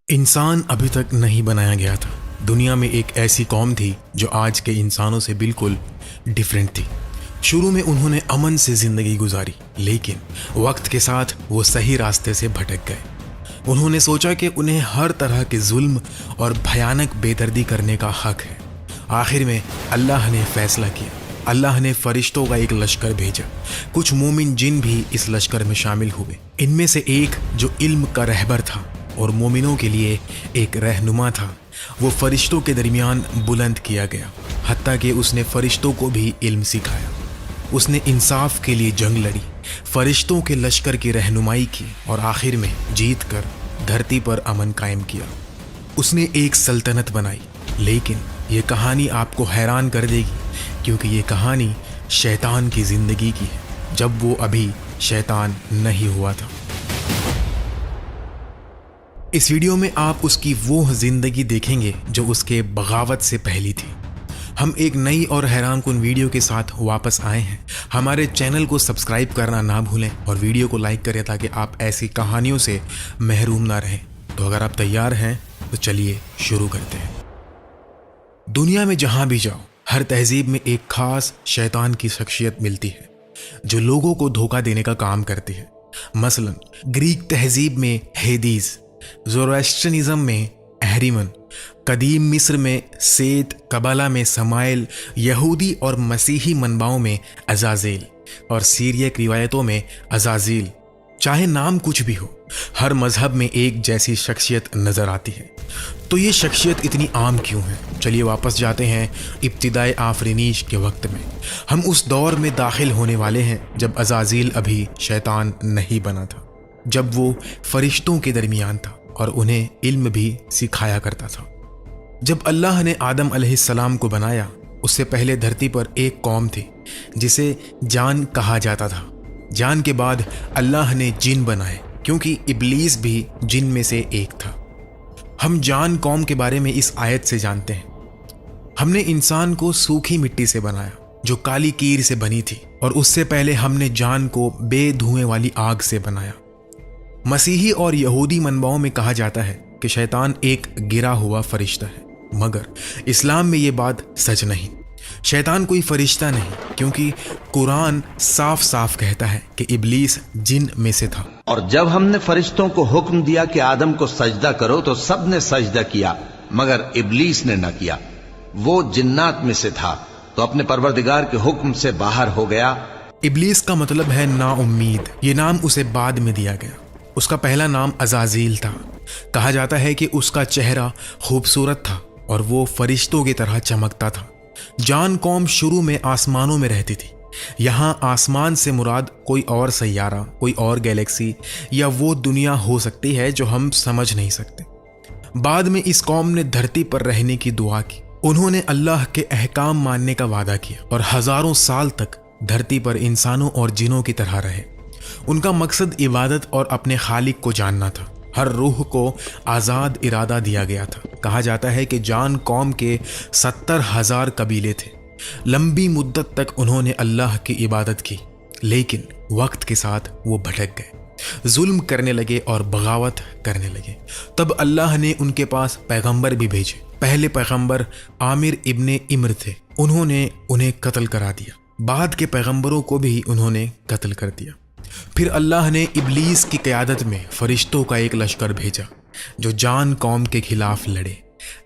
इंसान अभी तक नहीं बनाया गया था। दुनिया में एक ऐसी कौम थी जो आज के इंसानों से बिल्कुल डिफरेंट थी। शुरू में उन्होंने अमन से ज़िंदगी गुजारी, लेकिन वक्त के साथ वो सही रास्ते से भटक गए। उन्होंने सोचा कि उन्हें हर तरह के जुल्म और भयानक बेदर्दी करने का हक है। आखिर में अल्लाह ने फैसला किया। अल्लाह ने फरिश्तों का एक लश्कर भेजा। कुछ मोमिन जिन भी इस लश्कर में शामिल हुए। इनमें से एक जो इल्म का रहबर था और मोमिनों के लिए एक रहनुमा था, वो फरिश्तों के दरमियान बुलंद किया गया, हत्ता कि उसने फरिश्तों को भी इल्म सिखाया। उसने इंसाफ के लिए जंग लड़ी, फरिश्तों के लश्कर की रहनुमाई की और आखिर में जीत कर धरती पर अमन कायम किया। उसने एक सल्तनत बनाई। लेकिन ये कहानी आपको हैरान कर देगी, क्योंकि ये कहानी शैतान की ज़िंदगी की है, जब वो अभी शैतान नहीं हुआ था। इस वीडियो में आप उसकी वो ज़िंदगी देखेंगे जो उसके बगावत से पहली थी। हम एक नई और हैरानकुन वीडियो के साथ वापस आए हैं। हमारे चैनल को सब्सक्राइब करना ना भूलें और वीडियो को लाइक करें ताकि आप ऐसी कहानियों से महरूम ना रहें। तो अगर आप तैयार हैं तो चलिए शुरू करते हैं। दुनिया में जहाँ भी जाओ, हर तहजीब में एक खास शैतान की शख्सियत मिलती है जो लोगों को धोखा देने का काम करती है। मसलन ग्रीक तहजीब में हेदीस, ज़ोरास्ट्रियनिज़म में अहरिमन, कदीम मिस्र में सेत, कबाला में समाइल, यहूदी और मसीही मनबाओं में अज़ाज़ेल और सीरियक रिवायतों में अज़ाज़ील। चाहे नाम कुछ भी हो, हर मजहब में एक जैसी शख्सियत नज़र आती है। तो ये शख्सियत इतनी आम क्यों है? चलिए वापस जाते हैं इब्तिदाए आफरीनीश के वक्त में। हम उस दौर में दाखिल होने वाले हैं जब अज़ाज़ील अभी शैतान नहीं बना था, जब वो फरिश्तों के दरमियान था और उन्हें इल्म भी सिखाया करता था। जब अल्लाह ने आदम अलैहिस्सलाम को बनाया, उससे पहले धरती पर एक कौम थी जिसे जान कहा जाता था। जान के बाद अल्लाह ने जिन बनाए, क्योंकि इब्लीस भी जिन में से एक था। हम जान कौम के बारे में इस आयत से जानते हैं। हमने इंसान को सूखी मिट्टी से बनाया जो काली कीर से बनी थी, और उससे पहले हमने जान को बेधुएं वाली आग से बनाया। मसीही और यहूदी मनबाओं में कहा जाता है कि शैतान एक गिरा हुआ फरिश्ता है, मगर इस्लाम में ये बात सच नहीं। शैतान कोई फरिश्ता नहीं, क्योंकि कुरान साफ साफ कहता है कि इब्लीस जिन में से था। और जब हमने फरिश्तों को हुक्म दिया कि आदम को सजदा करो तो सब ने सजदा किया, मगर इब्लीस ने न किया। वो जिन्नात में से था तो अपने परवरदिगार के हुक्म से बाहर हो गया। इब्लीस का मतलब है नाउम्मीद। ये नाम उसे बाद में दिया गया। उसका पहला नाम अज़ाज़ील था। कहा जाता है कि उसका चेहरा खूबसूरत था और वो फरिश्तों की तरह चमकता था। जान कौम शुरू में आसमानों में रहती थी। यहाँ आसमान से मुराद कोई और सैयारा, कोई और गैलेक्सी या वो दुनिया हो सकती है जो हम समझ नहीं सकते। बाद में इस कौम ने धरती पर रहने की दुआ की। उन्होंने अल्लाह के अहकाम मानने का वादा किया और हजारों साल तक धरती पर इंसानों और जिनों की तरह रहे। उनका मकसद इबादत और अपने खालिक को जानना था। हर रूह को आज़ाद इरादा दिया गया था। कहा जाता है कि जान कौम के 70,000 कबीले थे। लंबी मुद्दत तक उन्होंने अल्लाह की इबादत की, लेकिन वक्त के साथ वो भटक गए, जुल्म करने लगे और बगावत करने लगे। तब अल्लाह ने उनके पास पैगंबर भी भेजे। पहले पैगंबर आमिर इब्ने इम्र थे। उन्होंने उन्हें कत्ल करा दिया। बाद के पैगंबरों को भी उन्होंने कत्ल कर दिया। फिर अल्लाह ने इब्लीस की क़यादत में फरिश्तों का एक लश्कर भेजा जो जान कौम के खिलाफ लड़े।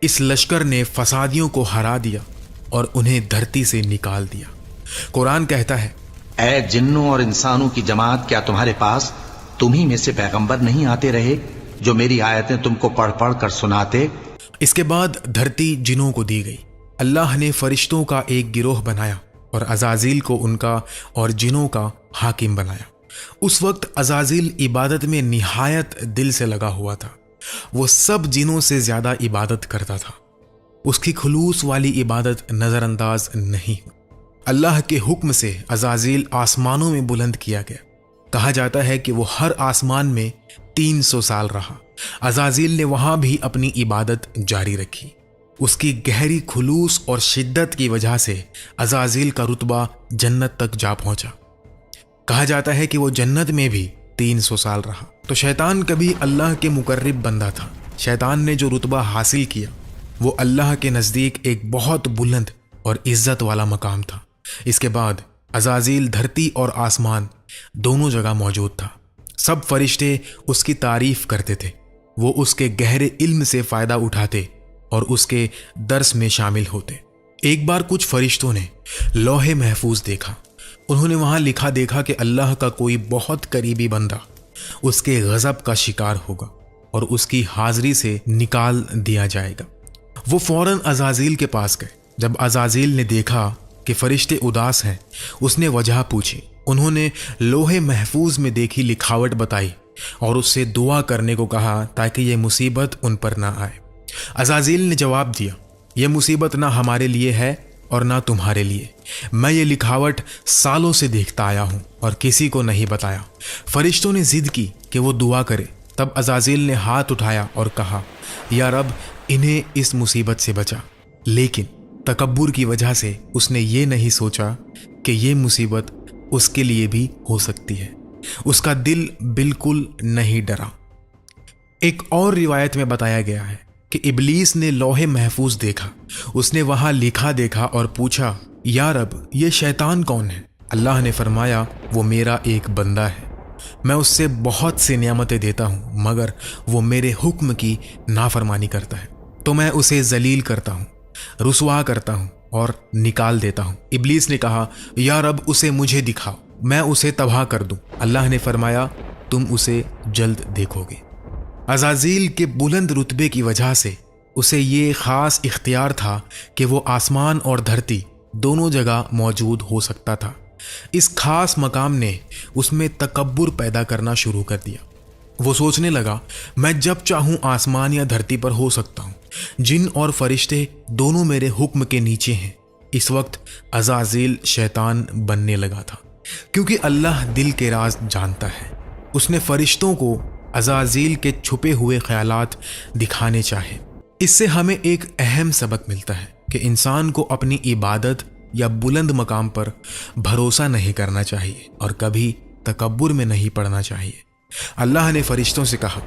इस लश्कर ने फसादियों को हरा दिया और उन्हें धरती से निकाल दिया। कुरान कहता है, ऐ जिन्नों और इंसानों की जमात, क्या तुम्हारे पास तुम्ही में से पैगंबर नहीं आते रहे जो मेरी आयतें तुमको पढ़ पढ़ कर सुनाते? इसके बाद धरती जिनों को दी गई। अल्लाह ने फरिश्तों का एक गिरोह बनाया और अज़ाज़ील को उनका और जिनों का हाकिम बनाया। उस वक्त अज़ाज़ील इबादत में निहायत दिल से लगा हुआ था। वो सब जिनों से ज्यादा इबादत करता था। उसकी खुलूस वाली इबादत नज़रअंदाज नहीं हुई। अल्लाह के हुक्म से अज़ाज़ील आसमानों में बुलंद किया गया। कहा जाता है कि वो हर आसमान में 300 साल रहा। अज़ाज़ील ने वहां भी अपनी इबादत जारी रखी। उसकी गहरी खुलूस और शिद्दत की वजह से अज़ाज़ील का रुतबा जन्नत तक जा पहुंचा। कहा जाता है कि वो जन्नत में भी 300 साल रहा। तो शैतान कभी अल्लाह के मुकर्रिब बंदा था। शैतान ने जो रुतबा हासिल किया वो अल्लाह के नज़दीक एक बहुत बुलंद और इज्जत वाला मकाम था। इसके बाद अज़ाज़ील धरती और आसमान दोनों जगह मौजूद था। सब फरिश्ते उसकी तारीफ करते थे। वो उसके गहरे इल्म से फ़ायदा उठाते और उसके दर्स में शामिल होते। एक बार कुछ फरिश्तों ने लौहे महफूज देखा। उन्होंने वहाँ लिखा देखा कि अल्लाह का कोई बहुत करीबी बंदा उसके गज़ब का शिकार होगा और उसकी हाज़िरी से निकाल दिया जाएगा। वो फ़ौरन अज़ाज़ील के पास गए। जब अज़ाज़ील ने देखा कि फरिश्ते उदास हैं, उसने वजह पूछी। उन्होंने लोहे महफूज में देखी लिखावट बताई और उससे दुआ करने को कहा ताकि ये मुसीबत उन पर ना आए। अज़ाज़ील ने जवाब दिया, ये मुसीबत ना हमारे लिए है और ना तुम्हारे लिए। मैं ये लिखावट सालों से देखता आया हूँ और किसी को नहीं बताया। फरिश्तों ने जिद की कि वो दुआ करे। तब अज़ाज़ील ने हाथ उठाया और कहा, या रब, इन्हें इस मुसीबत से बचा। लेकिन तकब्बुर की वजह से उसने ये नहीं सोचा कि ये मुसीबत उसके लिए भी हो सकती है। उसका दिल बिल्कुल नहीं डरा। एक और रिवायत में बताया गया है कि इब्लीस ने लौहे महफूज देखा। उसने वहां लिखा देखा और पूछा, या रब, ये शैतान कौन है? अल्लाह ने फरमाया, वो मेरा एक बंदा है। मैं उससे बहुत सी नियामतें देता हूँ, मगर वो मेरे हुक्म की नाफरमानी करता है, तो मैं उसे जलील करता हूँ, रुसवा करता हूँ और निकाल देता हूँ। इब्लीस ने कहा, या रब, उसे मुझे दिखाओ, मैं उसे तबाह कर दूँ। अल्लाह ने फरमाया, तुम उसे जल्द देखोगे। अज़ाज़ील के बुलंद रुतबे की वजह से उसे ये ख़ास इख्तियार था कि वो आसमान और धरती दोनों जगह मौजूद हो सकता था। इस खास मकाम ने उसमें तकब्बुर पैदा करना शुरू कर दिया। वो सोचने लगा, मैं जब चाहूँ आसमान या धरती पर हो सकता हूँ। जिन और फरिश्ते दोनों मेरे हुक्म के नीचे हैं। इस वक्त अज़ाज़ील शैतान बनने लगा था, क्योंकि अल्लाह दिल के राज जानता है। उसने फरिश्तों को अज़ाज़ील के छुपे हुए ख्यालात दिखाने चाहे। इससे हमें एक अहम सबक मिलता है कि इंसान को अपनी इबादत या बुलंद मकाम पर भरोसा नहीं करना चाहिए और कभी तकब्बुर में नहीं पड़ना चाहिए। अल्लाह ने फरिश्तों से कहा,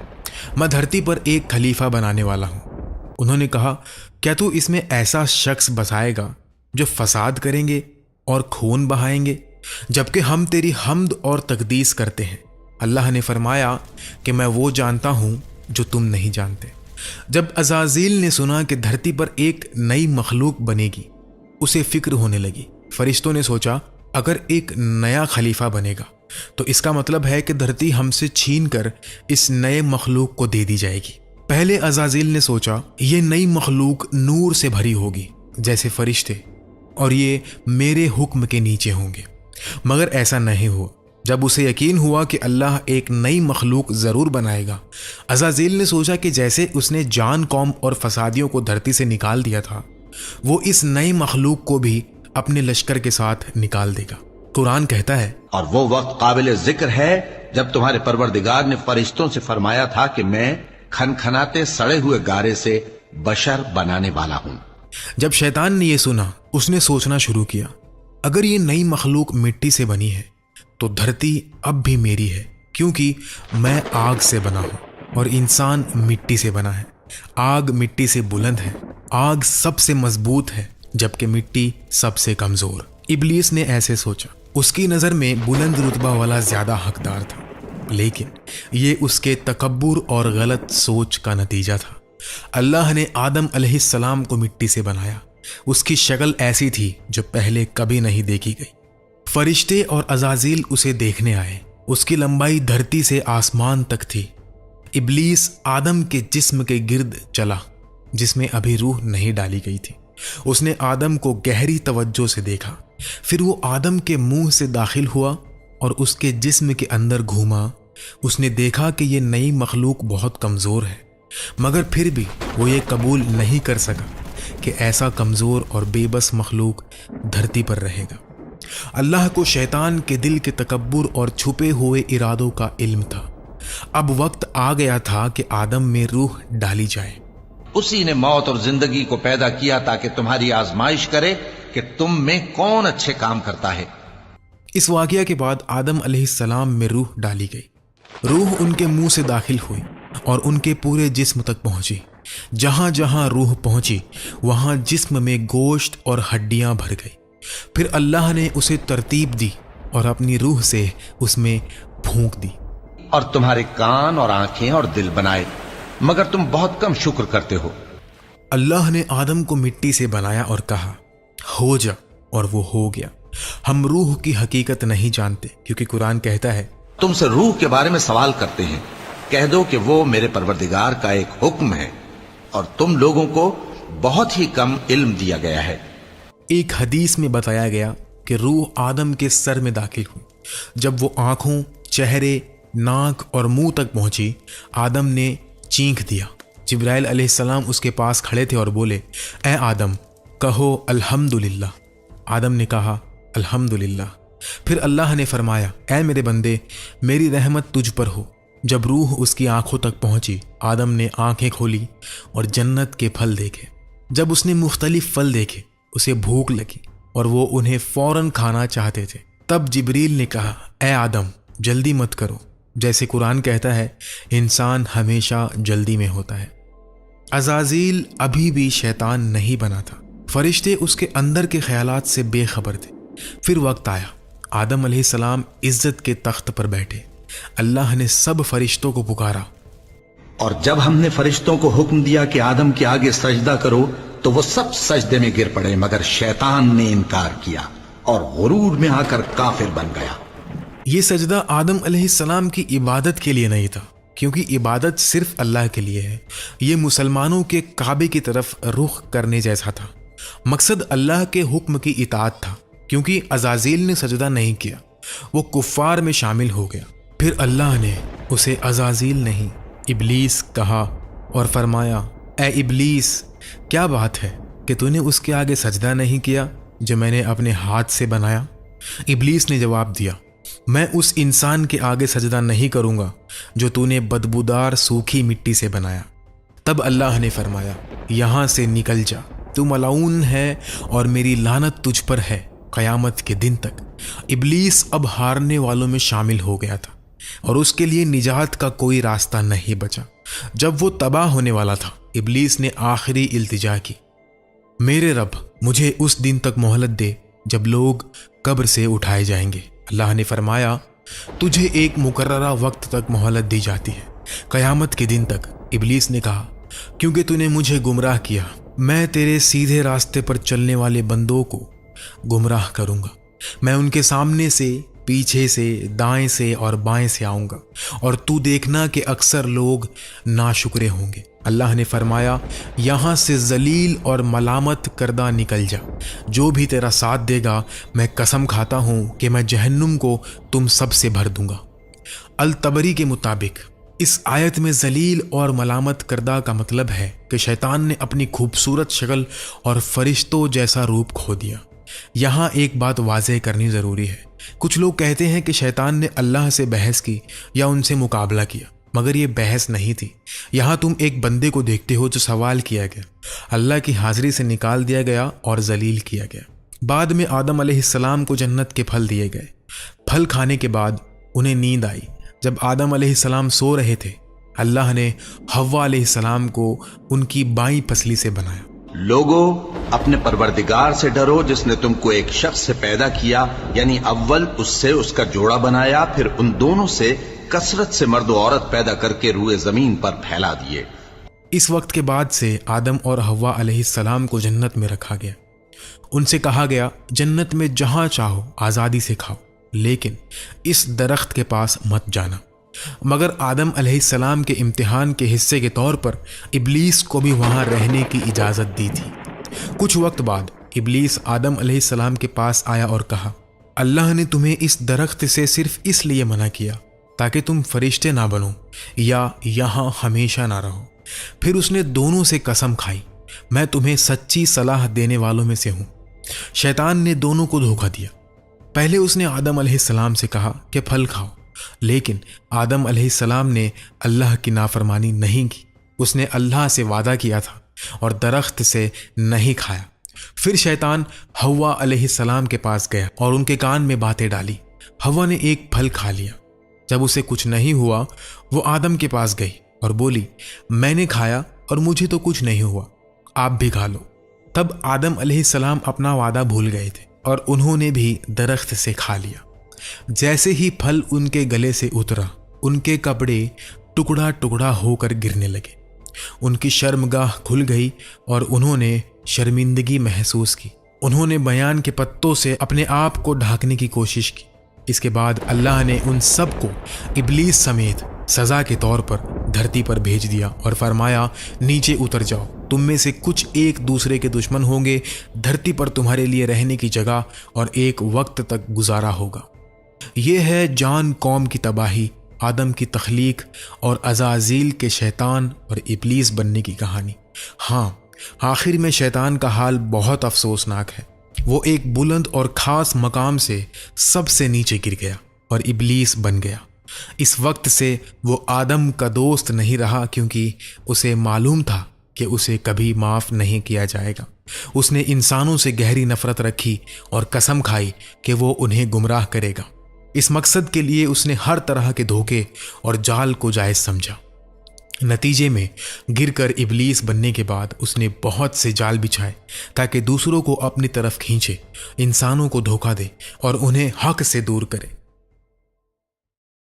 मैं धरती पर एक खलीफा बनाने वाला हूँ। उन्होंने कहा, क्या तू इसमें ऐसा शख्स बसाएगा जो फसाद करेंगे और खून बहाएंगे, जबकि हम तेरी हम्द और तकदीस करते हैं। अल्लाह ने फरमाया कि मैं वो जानता हूँ जो तुम नहीं जानते। जब अज़ाज़ील ने सुना कि धरती पर एक नई मखलूक बनेगी, उसे फिक्र होने लगी। फरिश्तों ने सोचा, अगर एक नया खलीफा बनेगा तो इसका मतलब है कि धरती हमसे छीन कर इस नए मखलूक को दे दी जाएगी। पहले अज़ाज़ील ने सोचा, ये नई मखलूक नूर से भरी होगी जैसे फरिश्ते, और ये मेरे हुक्म के नीचे होंगे। मगर ऐसा नहीं हुआ। जब उसे यकीन हुआ कि अल्लाह एक नई मखलूक ज़रूर बनाएगा, अज़ाज़ील ने सोचा कि जैसे उसने जान कौम और फसादियों को धरती से निकाल दिया था, वो इस नई मखलूक को भी अपने लश्कर के साथ निकाल देगा। कुरान कहता है, और वो वक्त काबिल जिक्र है जब तुम्हारे परवरदिगार ने फरिश्तों से फरमाया था कि मैं खनखनाते सड़े हुए गारे से बशर बनाने वाला हूं। जब शैतान ने यह सुना, उसने सोचना शुरू किया, अगर ये नई मखलूक मिट्टी से बनी है तो धरती अब भी मेरी है, क्योंकि मैं आग से बना हूं और इंसान मिट्टी से बना है। आग मिट्टी से बुलंद है, आग सबसे मजबूत है, जबकि मिट्टी सबसे कमजोर। इब्लीस ने ऐसे सोचा। उसकी नज़र में बुलंद रुतबा वाला ज़्यादा हकदार था, लेकिन ये उसके तकब्बुर और गलत सोच का नतीजा था। अल्लाह ने आदम अलैहिस्सलाम को मिट्टी से बनाया। उसकी शक्ल ऐसी थी जो पहले कभी नहीं देखी गई। फरिश्ते और अज़ाज़ील उसे देखने आए। उसकी लंबाई धरती से आसमान तक थी। इब्लीस आदम के जिस्म के गिर्द चला जिसमें अभी रूह नहीं डाली गई थी। उसने आदम को गहरी तवज्जो से देखा। फिर वो आदम के मुंह से दाखिल हुआ और उसके जिस्म के अंदर घूमा। उसने देखा कि ये नई मखलूक बहुत कमज़ोर है, मगर फिर भी वो ये कबूल नहीं कर सका कि ऐसा कमज़ोर और बेबस मखलूक धरती पर रहेगा। अल्लाह को शैतान के दिल के तकब्बुर और छुपे हुए इरादों का इल्म था। अब वक्त आ गया था कि आदम में रूह डाली जाए। उसी ने मौत और जिंदगी को पैदा किया ताकि तुम्हारी आजमाइश करे कि तुम में कौन अच्छे काम करता है। इस वाक़या के बाद आदम अलैहिस्सलाम में रूह डाली गई। रूह उनके मुंह से दाखिल हुई اور ان کے پورے جسم تک پہنچی۔ جہاں جہاں روح پہنچی وہاں جسم میں گوشت اور ہڈیاں بھر گئی۔ پھر اللہ نے اسے ترتیب دی اور اپنی روح سے اس میں پھونک دی۔ اور تمہارے کان اور آنکھیں اور دل بنائے، مگر تم بہت کم شکر کرتے ہو۔ اللہ نے آدم کو مٹی سے بنایا اور کہا ہو جا، اور وہ ہو گیا۔ ہم روح کی حقیقت نہیں جانتے کیونکہ قرآن کہتا ہے تم سے روح کے بارے میں سوال کرتے ہیں، کہہ دو کہ وہ میرے پروردگار کا ایک حکم ہے، اور تم لوگوں کو بہت ہی کم علم دیا گیا ہے۔ ایک حدیث میں بتایا گیا کہ روح آدم کے سر میں داخل ہوئی۔ جب وہ آنکھوں، چہرے، ناک اور منہ تک پہنچی، آدم نے چینخ دیا۔ جبرائیل علیہ السلام اس کے پاس کھڑے تھے اور بولے اے آدم کہو الحمدللہ۔ آدم نے کہا الحمدللہ۔ پھر اللہ نے فرمایا اے میرے بندے، میری رحمت تجھ پر ہو۔ جب روح اس کی آنکھوں تک پہنچی، آدم نے آنکھیں کھولی اور جنت کے پھل دیکھے۔ جب اس نے مختلف پھل دیکھے اسے بھوک لگی اور وہ انہیں فوراً کھانا چاہتے تھے۔ تب جبریل نے کہا اے آدم جلدی مت کرو، جیسے قرآن کہتا ہے انسان ہمیشہ جلدی میں ہوتا ہے۔ عزازیل ابھی بھی شیطان نہیں بنا تھا، فرشتے اس کے اندر کے خیالات سے بے خبر تھے۔ پھر وقت آیا، آدم علیہ السلام عزت کے تخت پر بیٹھے۔ اللہ نے سب فرشتوں کو پکارا، اور جب ہم نے فرشتوں کو حکم دیا کہ آدم کے آگے سجدہ کرو تو وہ سب سجدے میں گر پڑے، مگر شیطان نے انکار کیا اور غرور میں آ کر کافر بن گیا۔ یہ سجدہ آدم علیہ السلام کی عبادت کے لیے نہیں تھا، کیونکہ عبادت صرف اللہ کے لیے ہے۔ یہ مسلمانوں کے کعبے کی طرف رخ کرنے جیسا تھا۔ مقصد اللہ کے حکم کی اطاعت تھا، کیونکہ عزازیل نے سجدہ نہیں کیا، وہ کفار میں شامل ہو گیا۔ پھر اللہ نے اسے عزازیل نہیں ابلیس کہا اور فرمایا اے ابلیس، کیا بات ہے کہ تو نے اس کے آگے سجدہ نہیں کیا جو میں نے اپنے ہاتھ سے بنایا؟ ابلیس نے جواب دیا میں اس انسان کے آگے سجدہ نہیں کروں گا جو تو نے بدبودار سوکھی مٹی سے بنایا۔ تب اللہ نے فرمایا یہاں سے نکل جا، تو ملعون ہے اور میری لعنت تجھ پر ہے قیامت کے دن تک۔ ابلیس اب ہارنے والوں میں شامل ہو گیا تھا اور اس کے لیے نجات کا کوئی راستہ نہیں بچا۔ جب وہ تباہ ہونے والا تھا، ابلیس نے آخری التجا کی، میرے رب مجھے اس دن تک مہلت دے جب لوگ قبر سے اٹھائے جائیں گے۔ اللہ نے فرمایا تجھے ایک مقررہ وقت تک مہلت دی جاتی ہے، قیامت کے دن تک۔ ابلیس نے کہا کیونکہ تو نے مجھے گمراہ کیا، میں تیرے سیدھے راستے پر چلنے والے بندوں کو گمراہ کروں گا۔ میں ان کے سامنے سے، پیچھے سے، دائیں سے اور بائیں سے آؤں گا، اور تو دیکھنا کہ اکثر لوگ ناشکرے ہوں گے۔ اللہ نے فرمایا یہاں سے ذلیل اور ملامت کردہ نکل جا، جو بھی تیرا ساتھ دے گا میں قسم کھاتا ہوں کہ میں جہنم کو تم سب سے بھر دوں گا۔ الطبری کے مطابق اس آیت میں ذلیل اور ملامت کردہ کا مطلب ہے کہ شیطان نے اپنی خوبصورت شکل اور فرشتوں جیسا روپ کھو دیا۔ یہاں ایک بات واضح کرنی ضروری ہے، کچھ لوگ کہتے ہیں کہ شیطان نے اللہ سے بحث کی یا ان سے مقابلہ کیا، مگر یہ بحث نہیں تھی۔ یہاں تم ایک بندے کو دیکھتے ہو جو سوال کیا گیا، اللہ کی حاضری سے نکال دیا گیا اور ذلیل کیا گیا۔ بعد میں آدم علیہ السلام کو جنت کے پھل دیے گئے۔ پھل کھانے کے بعد انہیں نیند آئی۔ جب آدم علیہ السلام سو رہے تھے، اللہ نے حوا علیہ السلام کو ان کی بائیں پسلی سے بنایا۔ لوگوں اپنے پروردگار سے ڈرو جس نے تم کو ایک شخص سے پیدا کیا، یعنی اول اس سے اس کا جوڑا بنایا، پھر ان دونوں سے کثرت سے مرد و عورت پیدا کر کے روئے زمین پر پھیلا دیے۔ اس وقت کے بعد سے آدم اور حوا علیہ السلام کو جنت میں رکھا گیا۔ ان سے کہا گیا جنت میں جہاں چاہو آزادی سے کھاؤ، لیکن اس درخت کے پاس مت جانا۔ مگر آدم علیہ السلام کے امتحان کے حصے کے طور پر ابلیس کو بھی وہاں رہنے کی اجازت دی تھی۔ کچھ وقت بعد ابلیس آدم علیہ السلام کے پاس آیا اور کہا اللہ نے تمہیں اس درخت سے صرف اس لیے منع کیا تاکہ تم فرشتے نہ بنو یا یہاں ہمیشہ نہ رہو۔ پھر اس نے دونوں سے قسم کھائی میں تمہیں سچی صلاح دینے والوں میں سے ہوں۔ شیطان نے دونوں کو دھوکہ دیا۔ پہلے اس نے آدم علیہ السلام سے کہا کہ پھل کھاؤ، لیکن آدم علیہ السلام نے اللہ کی نافرمانی نہیں کی۔ اس نے اللہ سے وعدہ کیا تھا اور درخت سے نہیں کھایا۔ پھر شیطان حوا علیہ السلام کے پاس گیا اور ان کے کان میں باتیں ڈالی۔ حوا نے ایک پھل کھا لیا۔ جب اسے کچھ نہیں ہوا وہ آدم کے پاس گئی और बोली, मैंने खाया और मुझे तो कुछ नहीं हुआ, आप भी खा लो। तब आदम अलैहिस्सलाम अपना वादा भूल गए थे और उन्होंने भी दरख्त से खा लिया। जैसे ही फल उनके गले से उतरा, उनके कपड़े टुकड़ा टुकड़ा होकर गिरने लगे। उनकी शर्मगाह खुल गई और उन्होंने शर्मिंदगी महसूस की। उन्होंने बयान के पत्तों से अपने आप को ढांकने की कोशिश की। इसके बाद अल्लाह ने उन सब को इब्लीस समेत सज़ा के तौर पर धरती पर भेज दिया और फरमाया, नीचे उतर जाओ, तुम में से कुछ एक दूसरे के दुश्मन होंगे, धरती पर तुम्हारे लिए रहने की जगह और एक वक्त तक गुजारा होगा। ये है जान कौम की तबाही, आदम की तख्लीक और अज़ाज़ील के शैतान और इब्लीस बनने की कहानी। हाँ, आखिर में शैतान का हाल बहुत अफसोसनाक है। वो एक बुलंद और ख़ास मकाम से सबसे नीचे गिर गया और इब्लीस बन गया। इस वक्त से वो आदम का दोस्त नहीं रहा, क्योंकि उसे मालूम था कि उसे कभी माफ़ नहीं किया जाएगा। उसने इंसानों से गहरी नफ़रत रखी और कसम खाई कि वो उन्हें गुमराह करेगा। इस मकसद के लिए उसने हर तरह के धोखे और जाल को जायज़ समझा। नतीजे में गिरकर इब्लीस बनने के बाद उसने बहुत से जाल बिछाए ताकि दूसरों को अपनी तरफ खींचे, इंसानों को धोखा दे और उन्हें हक से दूर करे।